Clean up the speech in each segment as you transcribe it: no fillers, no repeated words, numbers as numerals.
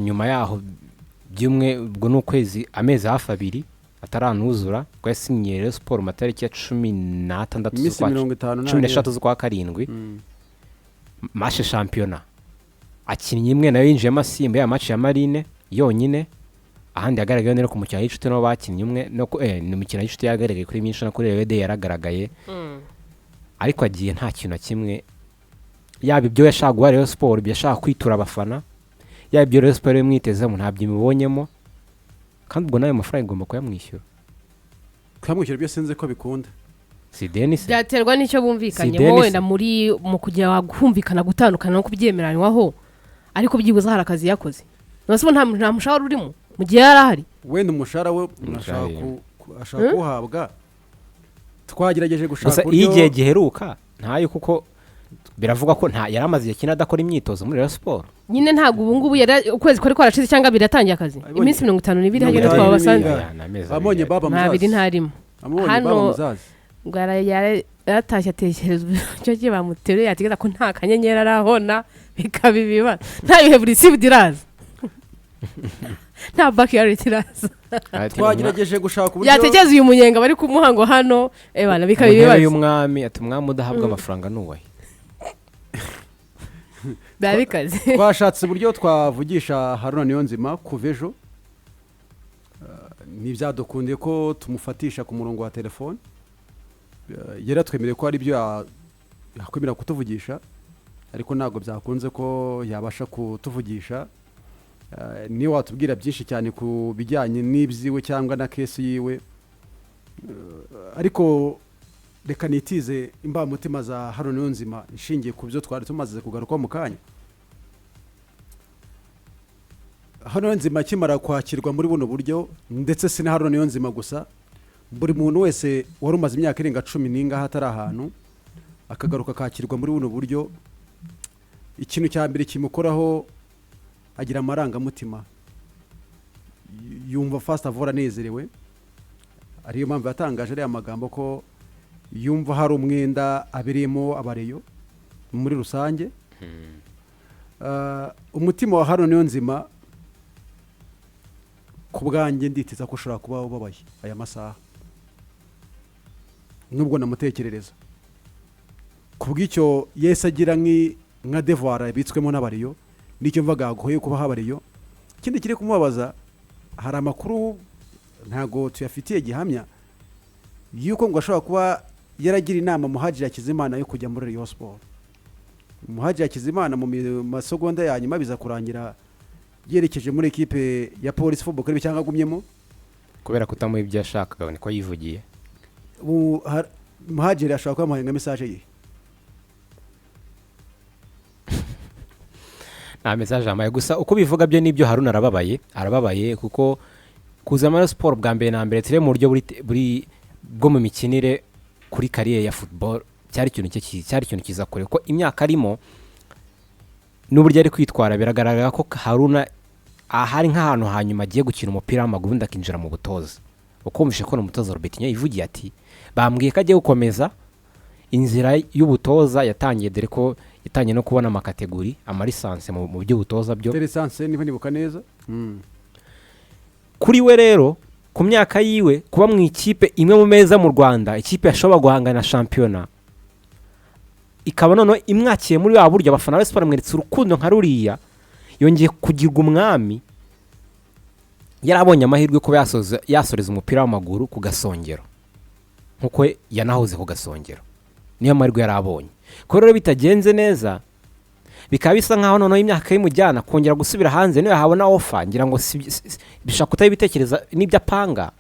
nyuma yaho byumwe ubwo n'ukwezi amezi hafi 2 ataranuzura ko yasinyiye Rayon Sport matariki ya 16 iminsi 50 13 z'ukwa karindwi match championnat akinnye imwe nayo yinjiyemo asimba ya match ya Marine yonyine ahandi yagaragaye nero ku mukino w'inshuti no bakinnye umwe no ni umukino w'inshuti yagaragaye kuri myinshi no kuri RD yaragaragaye ariko agiye nta kintu kimwe yaba ibyo yashaka guha Rayon Sport ibyo yashaka kwitura abafana yaba ibyo Rayon Sport yamwitezemo ntabyo imibonyemo kandi ubwo nayo mafaranga igomba kuyamwishyura byo sinze ko bikunda si Denis byaterwa n'icyo bumvikanye wowe na muri mu kujya kumvikana gutandukana no kubyemeranwaho ariko byibuze hari akazi yakoze nose nta mushahara urimo mu gihe yarahari wenda umushahara we ashaka kuhabwa twagerageje gushaka uburyo igihe giheruka ntayo kuko biravuga ko nta yaramaze yakina adakora imyitozo muri Rayon Sport nyine ntabwo ubu ngubu ukwezi kwari kwarashize cyangwa biratangiye akazi iminsi 52 hagenda twabasanze amonye baba muzazi nabiri ntarimo hano ngara yaratashye atekereza cyo gihe bamutereye yategeza ko nta kanyenyeri arahona bikabibiba nta bihe buri sibudiraza nta backyard iraza twagerageje gushaka uburyo yategeza uyu munyenga bari kumuhango hano bana bikabibiba uyu mwami ati umwami udahabwa amafaranga nuwahe babikaze twashatse uburyo twavugisha Haruna Niyonzima kuvejo nibyadukundiye ko tumufatisha ku murongo wa telefone yaratwemereye ko ari byo yakwemera kutuvugisha ariko ntabwo byakunze ko yabasha kutuvugisha niyo watubwira byinshi cyane ku bijyanye n'ibyiwe cyangwa na kesi yiwe ariko reka nitize imbamutima za Haruna Niyonzima ishingiye ku byo twari tumaze kugaruka mu kanya. Haruna Niyonzima kimara kwakirwa muri buno buryo ndetse si na Haruna Niyonzima gusa buri muntu wese wari umaze imyaka irenga 10 n'ingaha atari ahantu akagaruka kakirwa muri buno buryo ikintu cya mbere kimukoraho agira amarangamutima yumva fast avora nezerewe ariyo mpamvu yatangaje ari amagambo ko yumva hari umwenda abereyemo abareyo muri rusange umutima wa Haruna Niyonzima ku bwanjye nditiza ko ushobora kuba ubabaye aya masaha nubwo namutekerereza kubw'icyo Yesu agira nka devoir yabitswemo n'abariyo nicyo mvaga agoye kuba habariyo ikindi kiri kumubabaza hari amakuru ntago tuyafitiye gihamya yuko ngo ashobora kuba yaragira inama Muhadjiri Hakizimana yo kujya muri Rayon Sport. Muhadjiri Hakizimana mu masegonda ya nyuma biza kurangira yerekeje muri equipe ya Police Football Club cyangwa agumyemo kubera kutamuha ibyo yashakaga niko yivugiye. Muhadjiri ashaka kumuha message ye nta message amaye gusa uko bivuga byo nibyo Haruna arababaye kuko kuza muri sport bwa mbere na mbere tire mu buryo buri bwo mu mikinire kuri career ya football cyari ikintu kiza kure ko imyaka arimo n'uburyo ari kwitwara biragaragara ko Haruna ahari nk'ahantu hanyuma agiye gukina umupira w'amaguru ndakinjira mu butoza ukumvishe ko n'umutoza Robertinho yivugiye ati bambwiye ko agiye gukomeza inzira y'ubutoza yatangiye dore ko yatangiye no kubona amakategori amalisanse mu by'ubutoza byo lisanse niba nibuka neza kuri we rero ku myaka yiwe kuba mu ikipe imwe mu meza mu Rwanda ikipe yashobora guhangana shampiyona ikaba none imwakiye muri wa buryo abafana bose baramweretse urukundo nka ruriya yongeye kugirwa umwami yarabonye amahirwe ko yasoreza umupira w'amaguru ku Gasongero nkuko yanahoze ku Gasongero niyo mahirwe yarabonye ko rero bitagenze neza bikaba bisa nkaho none imyaka y'imujyana kongera gusubira hanze niyo yahabona offer ngira ngo bishaka kutabitekereza n'ibyo apanga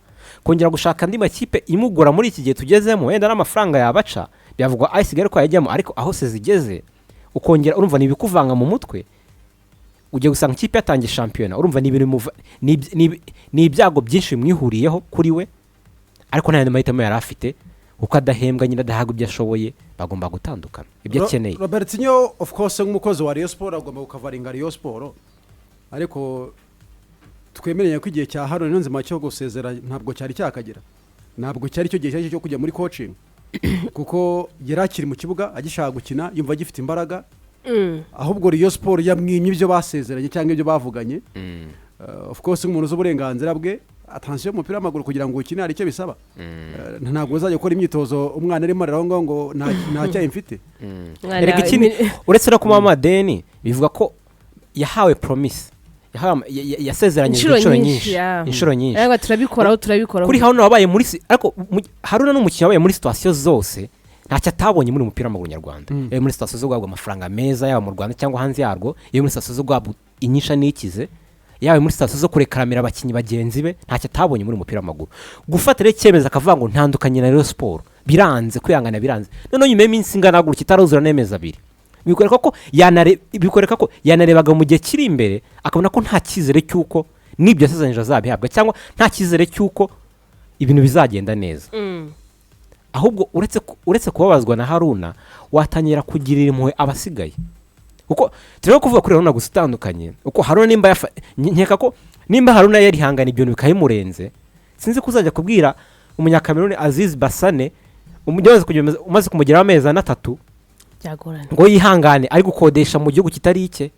kongera gushaka andi makipe imugura muri iki gihe tugezemo wenda n'amafaranga yabaca byavugwa ayisigare ko yajyamo ariko aho se zigeze ukongera urumva nibikuvanga mu mutwe ugiye gusanga ikipe yatangiye shampiyona urumva ni ibyago byinshi mwihuriyeho kuri we ariko nta yandi mahitamo yari afite uko adahembwa nyine adahaga ibyo ashoboye bagomba gutandukana ibyo akeneye. Robertinho of course nk'umukozi wa Rayon Sport agomba gukavaringa Rayon Sport ariko twemereye ko igihe cya Haruna Niyonzima cyo gusezera ntabwo cyari cyakagera ntabwo cyari cyo gihe cyo kujya muri coaching kuko yarakiri mu kibuga agishaka gukina yumva agifite imbaraga ahubwo Rayon Sport yamwimye ibyo basezeranye cyangwa ibyo bavuganye. Of course umuntu uzi uburenganzira bwe, attention umupira w'amaguru kugira ngo ukine hari icyo bisaba. Ntabwo uzajya gukora imyitozo umwana arimo ararongo ngo nta cyayi mfite. Erega ikindi uretse no kumuha amadeni bivuga ko yahawe promise, yasezeranyije inshuro nyinshi. Ariko turabikora kuri Haruna wabaye muri ariko Haruna n'umukinnyi wabaye muri situation zose ntacyo atabonye muri umupira w'amaguru nyarwanda. Muri situation zo guhabwa amafaranga meza yaba mu Rwanda cyangwa hanze yarwo, muri situation zo guhabwa inyisha n'ikize, yawe muri situation zo kurekaramira abakinnyi bagenzi be, ntacyo atabonye muri umupira w'amaguru. Gufata rero icyemezo akavuga ngo ntandukanye na Rayon Sport biranze, kwihangana biranze. None nyuma y'iminsi ingana gutya itaruzura n'amezi abiri, bikoreka ko yanarebaga mu gihe kiri imbere akabona ko nta cyizere cy'uko n'ibyo yasezeranyije azabihabwa cyangwa nta cyizere cy'uko ibintu bizagenda neza. Ahubwo uretse kubabazwa na Haruna, watangira kugirira impuhwe abasigaye, kuko turimo kuvuga kuri Haruna gusa utandukanye. Uko Haruna nkeka ko nimba Haruna yarihangana ibyo bikayimurenze, sinzi ko uzajya kubwira umunyakameruni Aziz Basane umaze kumugeraho amezi 3 ngo yihangane ari gukodesha mu gihugu kitari icye.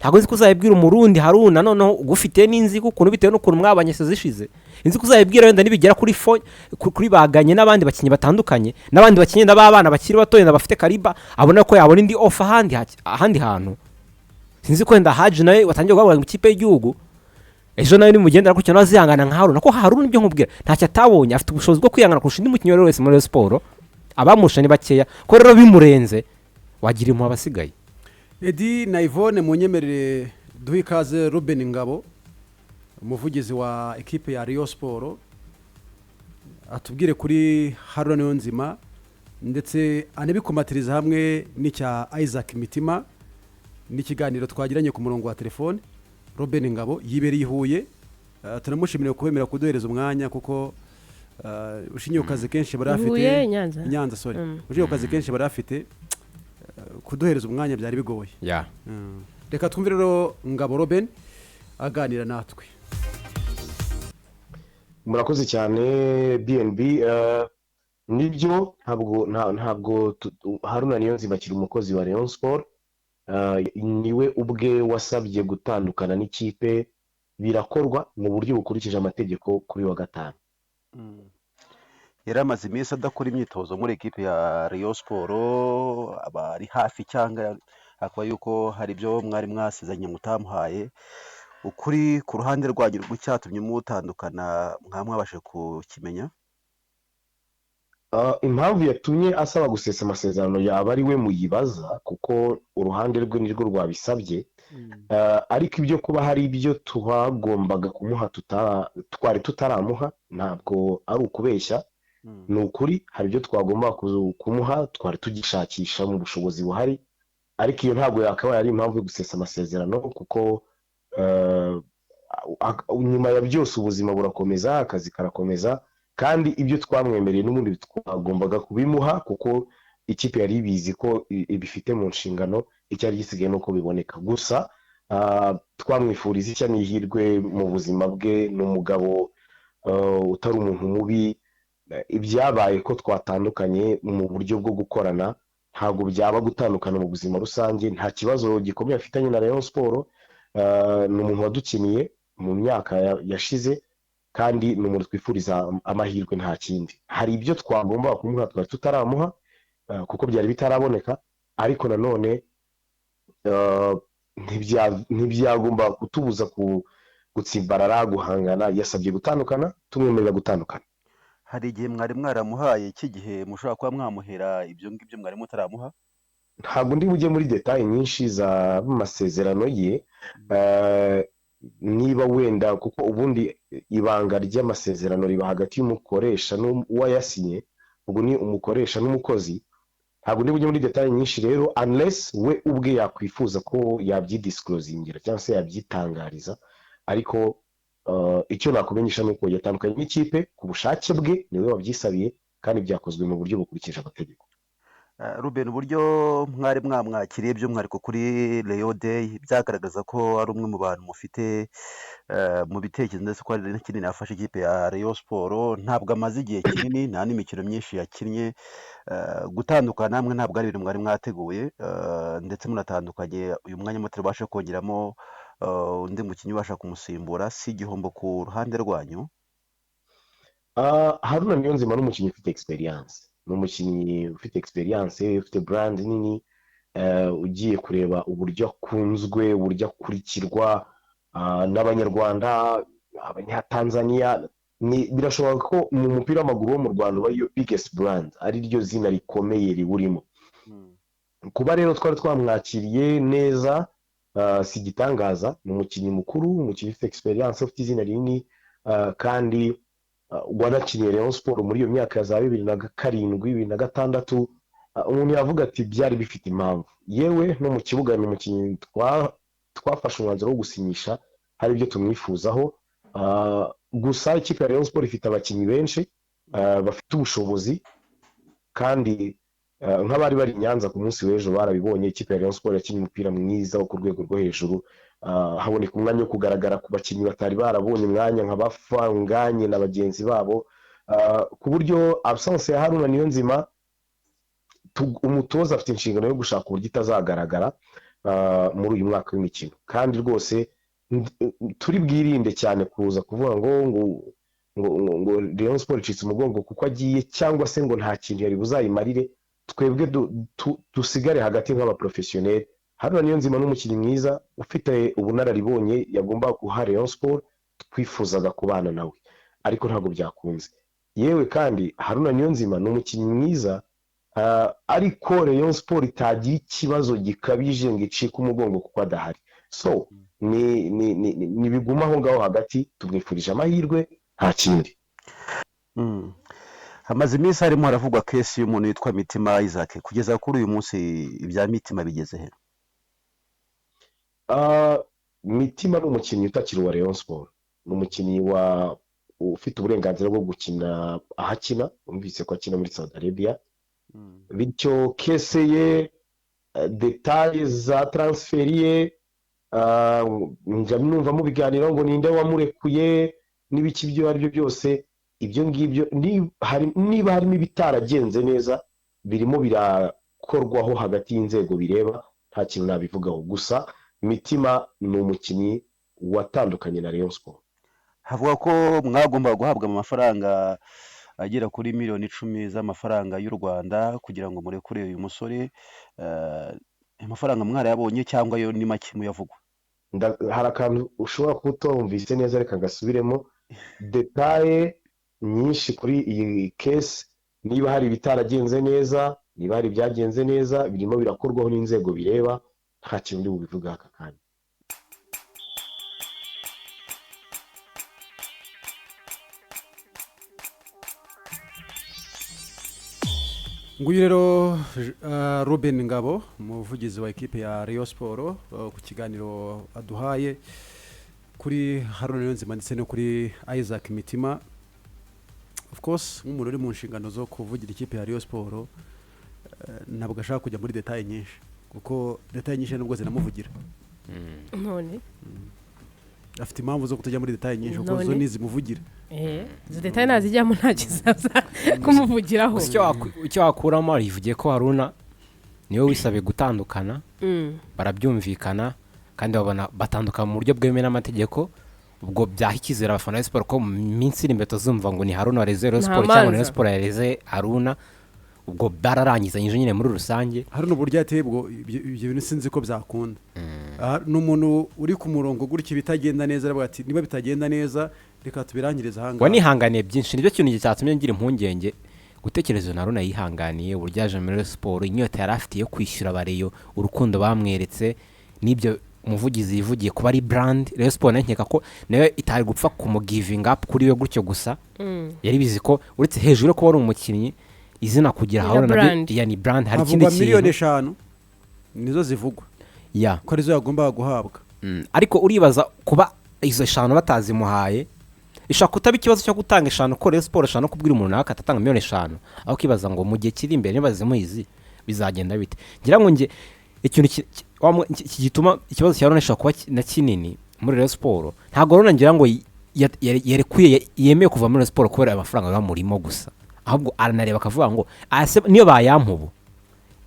Ntabwo nzi ko uzayibwira umurundi Haruna noneho ugufite n'inzigo ukuntu bitewe n'ukuntu mwabanye zishize. Nzi ko uzayibwira wenda nibigera kuri baganye n'abandi bakinnyi batandukanye, n'abandi bakinnyi n'abana bakiri bato yenda bafite kariba, abona ko yabona indi offer ahandi hantu. Sinzi ko wenda Haji nawe watangiye guhabwa mu kipe y'igihugu, ejo nawe nimugendera gutyo nazihangana nka Haruna, ko Haruna ibyo nkubwira ntacyo atabonye, afite ubushobozi bwo kwihangana kurusha indi mukinnyi wese muri Sport. Abamushanye bakeya ko rero bimurenze, wagira impuhwe abasigaye. Edi na Yvonne munyemerere duhe ikaze Ruben Ngabo, umuvugizi wa ekipe ya Rayon Sport, atubwire kuri Haruna Niyonzima ndetse anabikomatiriza hamwe n'icya Isaac Mitima n'ikiganiro twagiranye ku murongo wa telefone. Ruben Ngabo yibereye i Huye, turamushimira kubemera kuduhereza umwanya kuko ushingiye kazi kenshi barafite Nyanza sorry ushingiye kazi kenshi barafite kuduhereza umwanya byari bigoye. Reka twumve rero Ngabo Ruben aganira natwe. Murakoze cyane BNB. Nibyo ntabwo Haruna Niyonzima akiri umukozi wa Rayon Sport. Niwe ubwe wasabye gutandukana n'ikipe, birakorwa mu buryo bukurikije amategeko kuri wa gatanu. Yari amaze iminsi adakora imyitozo muri ekipe ya Rayon Sport, abari hafi cyangwa akaba yuko hari ibyo mwari mwasezanye mutamuhaye. Ukuri ku ruhande rwanyu rw'icyatumye mutandukana mwabashe kukimenya? Impamvu yatumye asaba gusesa amasezerano yaba ari we muyibaza, kuko uruhande rwe nirwo rwabisabye. Ariko ibyo kuba hari ibyo twagombaga kumuha twari tutaramuha ntabwo ari ukubeshya, ni ukuri. Hari ibyo twagomba kumuha twari tugishakisha mu bushobozi buhari, ariko iyo ntabwo yakabaye ari impamvu yo gusesa amasezerano, kuko nyuma ya byose ubuzima burakomeza, akazi karakomeza, kandi ibyo twamwemereye n'ubundi twagombaga kubimuha, kuko ikipe yari ibizi ko ibifite mu nshingano. Icyari gisigaye nuko biboneka gusa. Twamwifuriza icya n'ihirwe mu buzima bwe. Ni umugabo utari umuntu mubi. Ibyabaye ko twatandukanye mu buryo bwo gukorana ntabwo byaba gutandukana mu buzima rusange. Nta kibazo gikomeye afitanye na Rayon Sport. Ni umuntu wadukiniye mu myaka yashize, kandi ni umuntu twifuriza amahirwe nta kindi. Hari ibyo twagomba kumuha twari tutaramuha kuko byari bitaraboneka, ariko nanone ntibyagomba kutubuza gutsimbarara, guhangana. Yasabye gutandukana, tumwemerera gutandukana. Hari igihe mwari mwaramuhaye iki gihe mushobora kuba mwamuhera ibyo ngibyo mwari mutaramuha? Ntabwo ndi bujye muri detail nyinshi za masezerano ye, niba wenda kuko ubundi ibanga ry'amasezerano riba hagati y'umukoresha n'uwayasinye, ubwo ni umukoresha n'umukozi. Ntabwo ndi bujye muri detail nyinshi rero, unless we ubwe yakwifuza ko yabyidisclosingira cyangwa se yabyitangariza. Ariko icyo nakumenyesha nuko yatandukanye n'ikipe ku bushake bwe, niwe wabyisabiye, kandi byakozwe mu buryo bukurikije amategeko. Ruben, uburyo mwari mwamwakiriye by'umwihariko kuri Rayon Day byagaragaza ko ari umwe mu bantu mufite mu bitekerezo ndetse ko ari kinini yafashe ikipe ya Rayon Sport ntabwo amaze igihe kinini nta n'imikino myinshi yakinnye gutandukana namwe ntabwo ari ibintu mwari mwateguye ndetse munatandukanye uyu mwanya mutabasha kongeramo undi mukinnyi ubasha kumusimbura si igihombo ku ruhande rwanyu. Haruna Niyonzima ni umukinnyi ufite experience, ni umukinnyi ufite experience, ufite brand nini, ugiye kureba uburyo akunzwe, uburyo akurikirwa n'abanyarwanda, abanyatanzania. Birashoboka ko mu mupira w'amaguru wo mu Rwanda uba ariyo biggest brand, ari ryo zina rikomeye riburimo. Kuba rero twari twamwakiriye neza si igitangaza. Ni umukinnyi mukuru, umukinnyi ufite experience, ufite izina rinini, kandi wanakiniye Rayon Sport muri iyo myaka ya za 2007 2006. Umuntu yavuga ati byari bifite impamvu, yewe no mu kibuga ni umukinnyi twafashe umwanzuro wo gusinyisha, hari ibyo tumwifuzaho. Gusa ikipe ya Rayon Sport ifite abakinnyi benshi bafite ubushobozi, kandi nk'abari bari Nyanza ku munsi w'ejo barabibonye. Ikipe ya Rayon Sport yakinnye umupira mwiza wo ku rwego rwo hejuru, haboneka umwanya wo kugaragara ku bakinnyi batari barabonye umwanya nk'abafanganye na bagenzi babo, ku buryo absence ya Haruna Niyonzima umutoza afite inshingano yo gushaka uburyo itazagaragara muri uyu mwaka w'imikino. Kandi rwose turi bwirinde cyane kuza kuvuga ngo Rayon Sport icitse umugongo kuko agiye, cyangwa se ngo nta kintu yari buzayimarire. Twebwe dusigare hagati nk'abaprofessionnel. Haruna Niyonzima ni umukinnyi mwiza ufite ubunararibonye, yagomba guha Rayon Sport, twifuzaga kubana nawe ariko ntabwo byakunze. Yewe kandi Haruna Niyonzima ni umukinnyi mwiza, ariko Rayon Sport itagira ikibazo gikabije ngo icike umugongo kuko adahari. So ni biguma aho ngaho hagati, tumwifurije amahirwe nta kindi. Hamaze iminsi harimo haravugwa kesi y'umuntu witwa Mitima Isaac. Kugeza kuri uyu munsi ibya Mitima bigeze he? Mitima ni umukinnyi utakiri wa Rayon Sport, ni umukinnyi ufite uburenganzira bwo gukina ahakina. Umvise ko akina muri Saudi Arabia, bityo kese ye, details za transfer ye, njya numva mu biganiro ngo ninde wamurekuye n'ibiki byo ari byo byose. Ibyo ngibyo niba harimo ibitaragenze neza birimo birakorwaho hagati y'inzego bireba, nta kintu nabivugaho. Gusa Mitima ni umukinnyi watandukanye na Rayon Sport. Havuga ko mwagomba guhabwa amafaranga agera kuri miliyoni 10 z'amafaranga y'u Rwanda kugira ngo murekure uyu musore. Amafaranga mwarayabonye cyangwa yo ni make muyavugwa? Hari akantu ushobora kutumvise neza, reka gasubiremo. Detaye nyinshi kuri iyi case, niba hari ibitaragenze neza, niba hari ibyagenze neza, birimo birakorwaho n'inzego bireba, nta kintu bubivuga aka kanya. Nguyu rero Ruben Ngabo, umuvugizi wa ekipe ya Rayon Sport, ku kiganiro aduhaye kuri Haruna Niyonzima ndetse no kuri Isaac Mitima. Of course nk'umuntu uri mu nshingano zo kuvugira ikipe ya Rayon Sport, ntabwo ashaka kujya muri detail nyinshi kuko detail nyinshi nubwo zinamuvugira. None afite impamvu zo kutajya muri detail nyinshi kuko zo nizimuvugira. Izo detail nazijyamo nta kizaza kumuvugiraho. Icyo wakuramo arivugiye ko Haruna niwe wisabe gutandukana, barabyumvikana kandi babona batandukana mu buryo bwemewe n'amategeko. Ubwo byahikizira abafana ba Sport ko mu minsi iri imbere tuzumva ngo ni Haruna wareze Rayon Sport cyangwa Rayon Sport yareze Haruna. Ubwo bararangizanyije nyine muri rusange. Haruna uburyo yateye ubwo ibyo bintu sinzi ko byakunda. N'umuntu uri ku murongo gutya bitagenda neza, aravuga ati niba bitagenda neza reka tubirangirize ahanga. Wanihanganiye byinshi, nibyo kintu cyatumye ngira impungenge gutekereza na Haruna yihanganiye uburyo aje muri Sport, inyota yari afite yo kwishyura abareyo, urukundo bamweretse n'ibyo umuvugizi yivugiye kuba ari brand. Rayon Sport nkeka ko nawe itari gupfa kumugiving up kuri we gutyo gusa. Yari bizi ko uretse hejuru ko wari umukinnyi izina kugira Haruna yani brand hari ikindi kintu. Miliyoni 5 nizo zivugwa ko arizo yagomba guhabwa. Ariko uribaza kuba izo 5 batazimuhaye, ishaka kutaba ikibazo cyo gutanga 5 ko Rayon Sport shano kubwira umuntu naka atatanga miliyoni 5, aho kibaza ngo mu gihe kiri imbere nibazimuhizi bizagenda bite. Ngira ngo nge ikintu gituma ikibazo cya Haruna kuba na kinini muri Rayon Sport ntabwo rero ngira ngo yarekuye yemeye kuva muri Rayon Sport kubera amafaranga bamurimo gusa, ahubwo aranareba akavuga ngo niyo bayampubu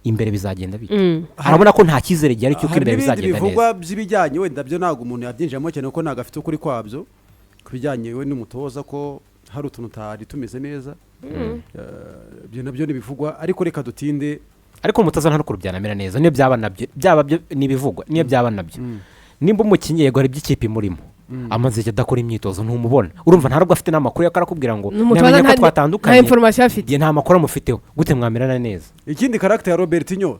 imbere bizagenda bite. arabona ko nta cyizere gihari cy'uko imbere bizagenda neza. Bivugwa by'ibijyanye wenda byo ntabwo umuntu yabyinjiramo cyane kuko ntabwo afite ukuri kwabyo ku bijyanye we n'umutoza ko hari utuntu tutari tumeze neza. Ibyo nabyo ntibivugwa ariko reka dutinde. Ariko umutoza nta n'ukuru byanamera neza niyo byaba nabyo byaba byo n'ibivugwa niyo byaba nabyo. Nimba umukinnyi yego ari by'ikipe imurimo amaze adakora imyitozo ntumubona, urumva ntabwo afite n'amakuru yakarakubwira ngo namenye ko twatandukanye, nta information afite, nta makuru amufiteho, gute mwamerana neza. Ikindi character ya Robertinho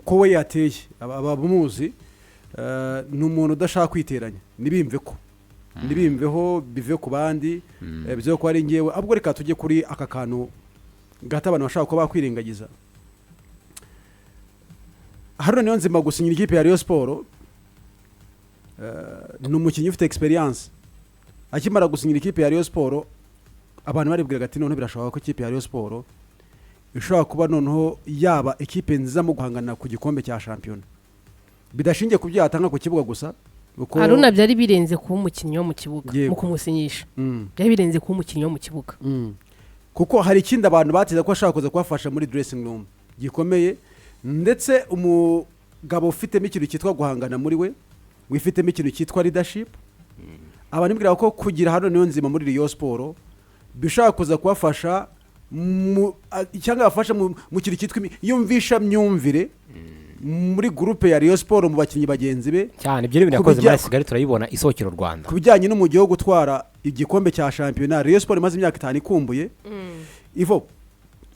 uko we yateye abamuzi ni umuntu udashaka kwiteranya, nibimveho bive ku bandi bize ko ari ngewe. Abwo reka tujye kuri aka kantu gata abantu bashaka ko bakwirengagiza. Haruna Niyonzima gusinyira ikipe ya Rayon Sport ni umukinnyi ufite experience. Akimara gusinyira ikipe ya Rayon Sport abantu baribwira ati none birashoboka ko ikipe ya Rayon Sport ishobora kuba noneho yaba ikipe nziza mu guhangana ku gikombe cya shampiyona bidashingiye ku byo yatanga ku kibuga gusa. Haruna byari birenze kuba umukinnyi wo mu kibuga mu kumusinyisha, byari birenze kuba umukinnyi wo mu kibuga kuko hari ikindi abantu batiza ko ashaka kuza kubafasha muri dressing room gikomeye, ndetse umugabo ufitemo ikintu cyitwa guhangana muri we, wifitemo ikintu cyitwa leadership. Abantu bibwira ko kugira Haruna Niyonzima muri Rayon Sport bishaka kuza kubafasha cyangwa bafasha mu kintu cyitwa yumvisha myumvire muri groupe ya Rayon Sport mu bakinnyi bagenzi be cyane. Ibyo bintu yakoze muri Kigali turayibona isokero Rwanda kubijyanye n'umujyi wo gutwara igikombe cya shampiyona. Rayon Sport imaze imyaka 5 ikumbuye. Ivo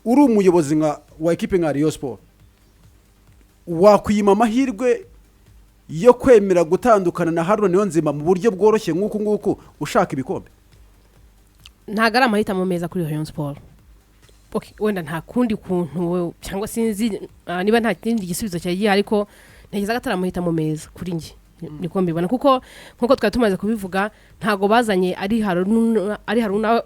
uri umuyobozi wa equipe nka Rayon Sport wakwima amahirwe yo kwemera gutandukana na Haruna Niyonzima mu buryo bworoshye nk'uku ushaka ibikombe? Ntago ari amahitamo meza kuri Rayon Sport. Wenda nta kundi kuntu cyangwa sinzi niba nta kindi gisubizo cyagiye, ariko ntegereza gatara amahitamo meza kuri nge niko mbibona, kuko nkuko twari tumaze kubivuga ntago bazanye ari Haruna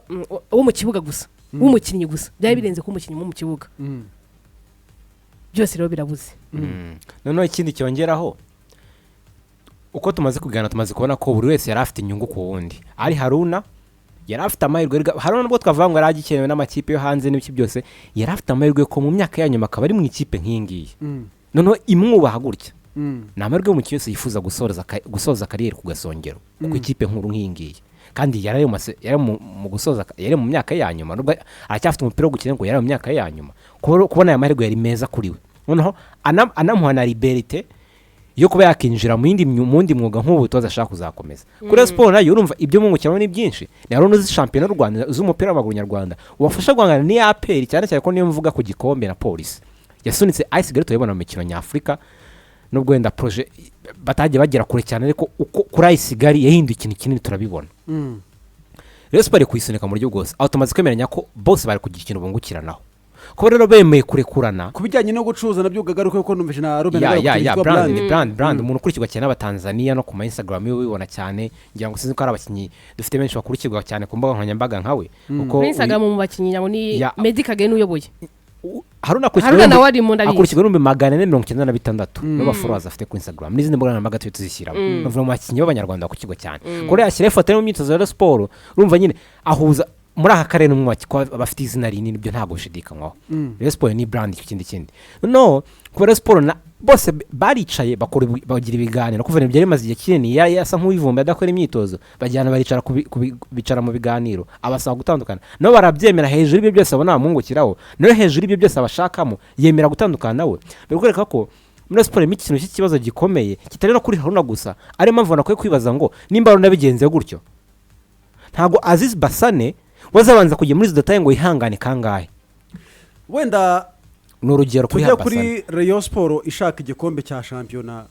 wo mu kibuga gusa, w'umukinnyi gusa, byari birenze ku umukinnyi mu kibuga. Byose rero birabuze. Noneho ikindi cyongeraho uko tumaze kuganira tumaze kubona ko buri wese yari afite inyungu ku wundi. Ari Haruna yari afite amahirwe, Haruna nubwo twavuga ngo yari agikenewe n'amakipe yo hanze n'ibiki byose, yari afite amahirwe ko mu myaka ya nyuma akaba ari mu ikipe nk'ingiyi. Noneho imwubaha gutya ni amahirwe y'umukinnyi wese yifuza gusoza kariyeri ku Gasongero kuko ikipe nkuru nk'ingiyi, kandi yari mu gusoza, yari mu myaka ya nyuma, nubwo aracyafite umupira wo gukina ngo yari mu myaka ya nyuma. Kubona aya mahirwe yari meza kuri we, noneho anamuha na liberite yo kuba yakinjira mu wundi mwuga nk'ubutoza ashaka kuzakomeza. Kuri Sport nayo urumva ibyo mu mukino ni byinshi. Ni Haruna uzi shampiyona y'u Rwanda, uzi umupira w'amaguru nyarwanda, ubafasha guhangana ni APR cyane cyane ko niyo mvuga ku gikombe na Police yasunitse AS Kigali tuyibona mu mikino nyafurika. Nubwo wenda projet batagiye bagera kure cyane, ariko uko kuri AS Kigali yahinduye ikintu kinini turabibona. Rayon Sport kuyisunika mu buryo bwose, aho tumaze kwemeranya ko bose bari kugira ikintu bungukiranaho. Ko rero bemeye kurekurana kubijyanye no gucuruza nabyo gagaruka ko numvise na Robin brand umuntu ukurikirwa cyane n'Abatanzania no ku Instagram yo bibona cyane, ngira ngo sinzi ko ari abakinnyi dufite benshi bakurikirwa cyane ku mbuga nkoranyambaga nkawe. Uko Instagram mu bakinnyi nyabo ni Medicage n'uyoboye Haruna nawe ari mu ndabizi akurikirwa n'umbe 496 no followers afite ku Instagram n'izindi mbuga nkoranyambaga tuzishyiramo. Bavuga mu bakinnyi b'Abanyarwanda bakurikirwa cyane. Kore yashyira ifoto yo mu myitozo ya Sport, urumva nyine ahuza muri aka karere n'umwe bafite izina rinini, byo ntabwo ushidikanywaho. Rayon Sport ni brand ikindi no kuba Rayon Sport bose baricaye bagira ibiganiro kuva ibyo bimaze igihe kinini yasa nk'uwivumba adakora imyitozo, bajyana baricara bicara mu biganiro abasaba gutandukana, no barabyemera hejuru y'ibyo byose abona bamwungukiraho, no hejuru y'ibyo byose abashakamo yemera gutandukana nawe. Bikwereka ko muri Sport ikintu cy'ikibazo gikomeye kitari no kuri Haruna gusa, ari mpamvu nakwiye kwibaza ngo nimba Haruna bigenze gutyo ntago Aziz Basane wazabanza kujya muri Zidataye ngo yihangane kangahe. Wenda n'urugero kuri Rayon Sport ishaka igikombe cya shampiyona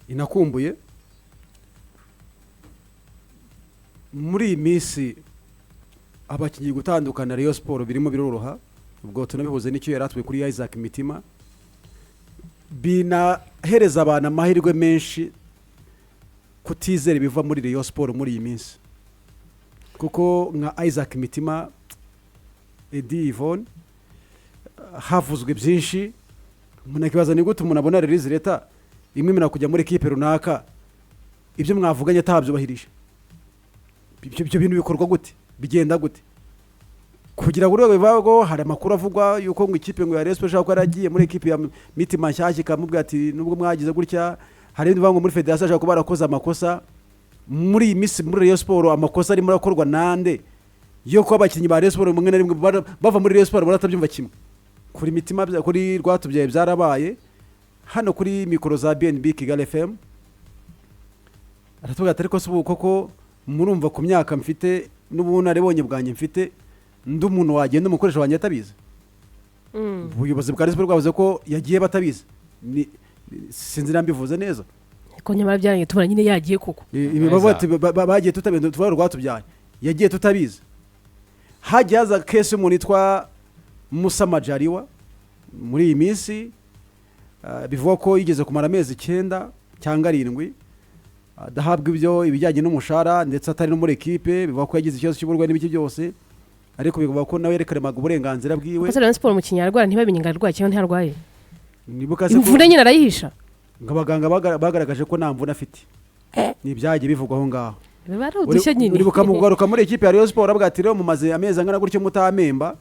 inakumbuye muri iyi minsi, abakinnyi gutandukana Rayon Sport birimo biroroha. Ubwo tunabihuze n'icyo yaratwe kuri Isaac Mitima, binahereza abantu amahirwe menshi kutizera ibiva muri Rayon Sport muri iyi minsi, kuko nka Isaac Mitima, Eddie Yvonne havuzwe byinshi. Umuntu akibaza ni gute umuntu abona release leta imwe kujya muri ekipe runaka ibyo mwavuganye atabyubahirije ibyo bintu bikorwa gute bigenda gute kugira ngo urwego bivaho hari amakuru avugwa yuko ngo ikipe ngo ya Rayon Sports ko yaragiye muri ekipe ya Mitima Nshyashya ikamubwira ati nubwo mwagize gutya hari ibindi ngo muri federasiyo ashaka kuba barakoze amakosa muri iyi minsi muri Rayon Sports amakosa arimo arakorwa nande yo kuba abakinnyi ba Rayon Sports mwe na rimwe bava muri Rayon Sports baratabyumva kimwe kuri Mitima kuri Rwatubyaye byarabaye hano kuri mikoro za BNB Kigali FM aratubwira ati ariko se ubu koko murumva ku myaka mfite n'ubunararibonye bwanjye mfite ndi umuntu wagenda umukoresha wanjye atabizi ubuyobozi bwa Rayon Sports bwavuze ko yagiye batabizi sinzi nambivuze neza ko nyamara byanjye tubona nyine yagiye koko bagiye tutabizi tuvuga Rwatubyaye yagiye tutabizi hagiye haza kesi y'umuntu yitwa Musa Majaliwa muri iyi minsi bivuga ko yigeze kumara amezi 9 cyangwa 7 adahabwa ibijyanye n'umushahara ndetse atari no muri ekipe bivuga ko yagize ikibazo cy'uburwayi n'ibiki byose ariko bivuga ko nawe yerekanemaga uburenganzira bwiwe kuko Rayon Sports umukinnyi arwara ntibamenye ngo arwaye cyangwa ntarwaye nibuka se ko imvune nyine arayihisha abaganga bagaragaje ko nta mvune afite ni ibyagiye bivugwaho ngaho biba ari udushya nyine uribuka mu kugaruka muri ekipe ya Rayon Sports avuga ati rero mumaze amezi angana gutyo mutamemba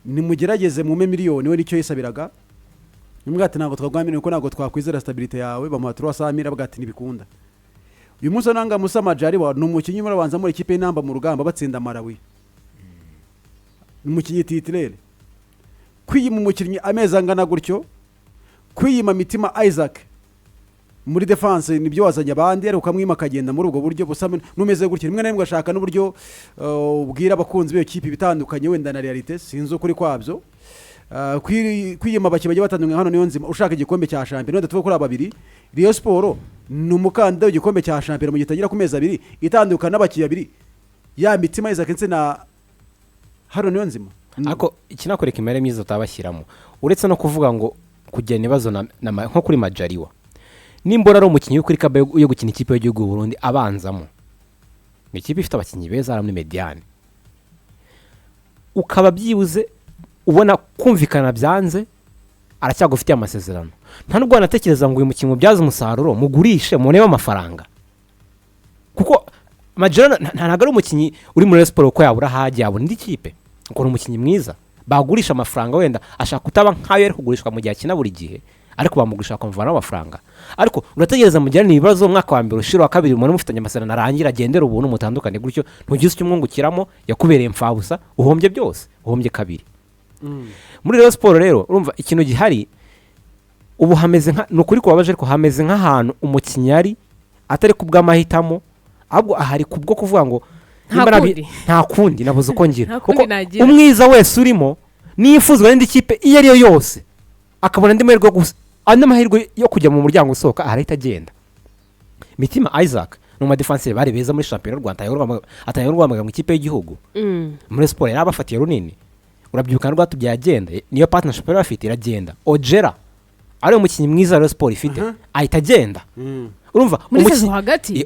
nimugerageze mume miliyoni we nicyo yisabiraga nimwe ati ntabwo twagwamira ko ntabwo twakwizera stability yawe bamuha 300,000 avuga ati ntibikunda uyu munsi nanga Musa Majaliwa ni umukinnyi murabanza muri ekipe y'inamba mu rugamba batsinda Malawi umukinnyi titirere kwiyima umukinnyi amezi angana gutyo kwiyima Mitima Isaac muri defense nibyo wazanye abandi ariko kamwima akagenda muri ubwo buryo busa numeze gutyo rimwe na rimwe ashaka n'uburyo ubwira abakunzi b'iyo kipe bitandukanye wenda na realite sinzi ukuri kwabyo kwiyima abakinnyi bagiye batandukanye hano niyo nzima ushaka igikombe cya shampiyona tuvuga kuri ababiri Rayon Sports ni umukandida w'igikombe cya shampiyona mu gitangira ku mezi 2 itandukana n'abakinnyi 2 ya Mitima Isaac ndetse na hano niyo nzima ariko ikinakoreka imere myiza utabashyiramo uretse no kuvuga ngo kugena ibibazo nko kuri Majaliwa nimbora ari umukinnyi kuri kabe yo gukina ikipe y'igihugu Burundi abanzamo ni ikipe ifite abakinnyi beza ari muri mediane ukaba byibuze ubona kumvikana byanze aracyagufitiye amasezerano nta nubwo anatekereza ngo uyu mukinnyi ubyaze umusaruro mugurishe mubonemo amafaranga kuko Majaliwa ntabwo ari umukinnyi uri muri Rayon Sports ko yabura hajya yabona indi kipe kuko ni umukinnyi mwiza bagurisha amafaranga wenda ashaka kutaba nkayo ari kugurishwa mu gihe akina buri gihe ariko bamugurisha bakamuvana amafaranga ariko urategereza mugirane ibibazo umwaka wa mbere ushira wa kabiri umuntu mufitanye amasezerano arangira agendera ubuntu mutandukanye gutyo ntugize icyo umwungukiramo yakubereye mfabusa uhombye byose uhombye kabiri muri Rayon Sports rero urumva ikintu gihari ubu hameze nka nukuri kubabaje ariko hameze nk'ahantu umukinnyi ari atari kubw'amahitamo ahubwo ahari kubwo kuvuga ngo nta kundi nabuze uko ngira kuko umwiza wese urimo nifuzwa n'indi kipe iyo ari yo yose akabona andi mahirwe yo kujya mu muryango usohoka arahita agenda Mitima Isaac ni umudefanseri bari beza muri shampiyona y'u Rwanda atayurwamaga mu ikipe y'igihugu muri Sport yari abafatiye runini urabyuka Rwatubyaye agenda niyo partnership yari afite iragenda Ojera ari umukinnyi mwiza wa Rayon Sports ifite ahita agenda urumva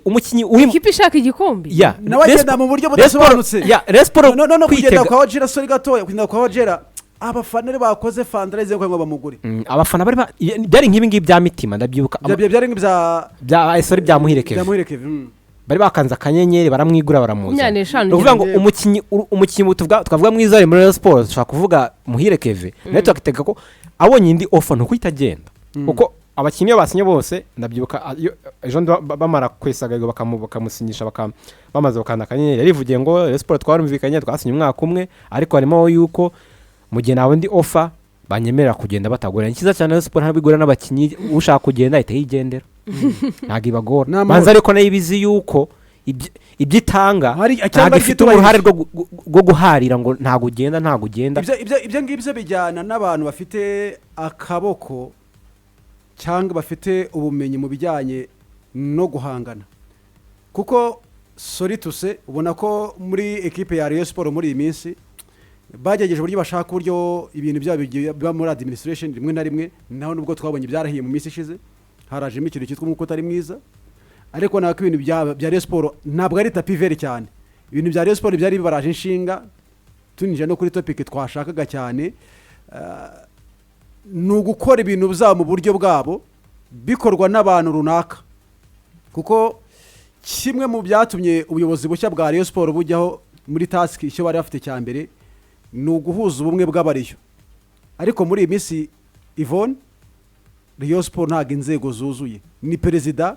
umukinnyi uri ikipe ishaka igikombe nawe agenda mu buryo budasobanutse Rayon Sports no kugenda kwa Ojera sori gatoya kugenda kwa Ojera abafana bakoze fundraising ko ngo bamugure abafana byari nk'ibi ngibi bya Mitima ndabyibuka byari nk'ibya sorry bya Muhirekeve bari bakanza akanyenyeri baramwigura baramuza uvuga ngo umukinnyi twavuga mwiza ari muri Rayon Sports ushaka kuvuga Muhirekeve nayo twakitega ko abonye indi offer no kwita agenda kuko abakinnyi basinye bose ndabyibuka ejo bamara kwesaga bakamusinyisha bamaze bakanda akanyenyeri yarivugiye ngo Rayon Sports twarumvikanye twasinye umwaka umwe ariko harimo yuko mu gihe nawe ndi offer banyemerera kugenda batagura ni cyiza cyane Rayon Sports ntabigura n'abakinnyi ushaka kugenda ahita yigendera ntabwo ibagora banza ariko nayo ibizi yuko ibyitanga ntabwo ifite uruhare rwo guharira ngo ntabwo ugenda ibyo ngibyo bijyana n'abantu bafite akaboko cyangwa bafite ubumenyi mu bijyanye no guhangana kuko sori tuse ubona ko muri ekipe ya Rayon Sports muri iyi minsi bagerageje uburyo bashaka uburyo ibintu byabo biba muri administration rimwe na rimwe naho nubwo twabonye byarahiye mu minsi ishize harajemo ikintu cyitwa umuko utari mwiza ariko nako ibintu bya Rayon Sports ntabwo ari tapi veri cyane ibintu bya Rayon Sports byari bibaraje inshinga tuninjira no kuri topic twashakaga cyane ni ugukora ibintu byabo mu buryo bwabo bikorwa n'abantu runaka kuko kimwe mu byatumye ubuyobozi bushya bwa Rayon Sport bujyaho muri task icyo bari bafite cya mbere ni uguhuza ubumwe bw'abariyo ariko muri iyi minsi Yvonne Rayon Sport ntabwo inzego zuzuye ni perezida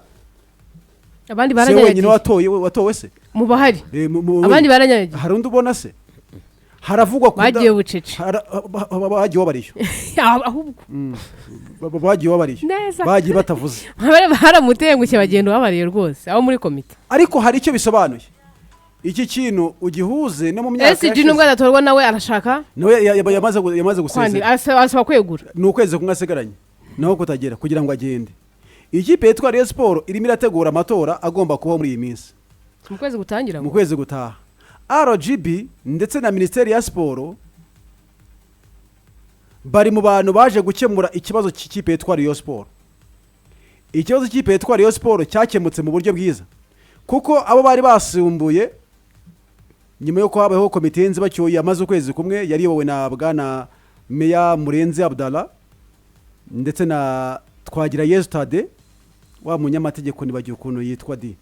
abandi se wenyine baranyanyagiye watowe se mu bahari abandi abandi baranyanyagiye hari undi ubona se haravugwa bagiye bucece bagiye wabariyo ahubwo bagiye wabariyo neza bagiye batavuze baramutengushye bagenda babariye rwose aho muri komite ariko hari icyo bisobanuye iki kintu ugihuze no mu myaka SG nubwo adatorwa nawe arashaka nawe yamaze gusezera asaba kwegura ni ukwezi kumwe asigaranye naho kutagera kugira ngo agende ikipe yitwa Rayon Sport irimo irategura amatora agomba kubaho muri iyi minsi mu kwezi gutangira mu kwezi gutaha RGB ndetse na Minisiteri ya Siporo bari mu bantu baje gukemura ikibazo cy'ikipe yitwa Rayon Sport ikibazo cy'ikipe yitwa Rayon Sport cyakemutse mu buryo bwiza kuko abo bari basumbuye nyuma yo habaho komite y'inzibacyuye yamaze ukwezi kumwe yariyobowe na bwana Meya Murenzi Abdallah ndetse na Twagira Yesu Tade wa munyamategeko nibagiye ukuntu yitwa di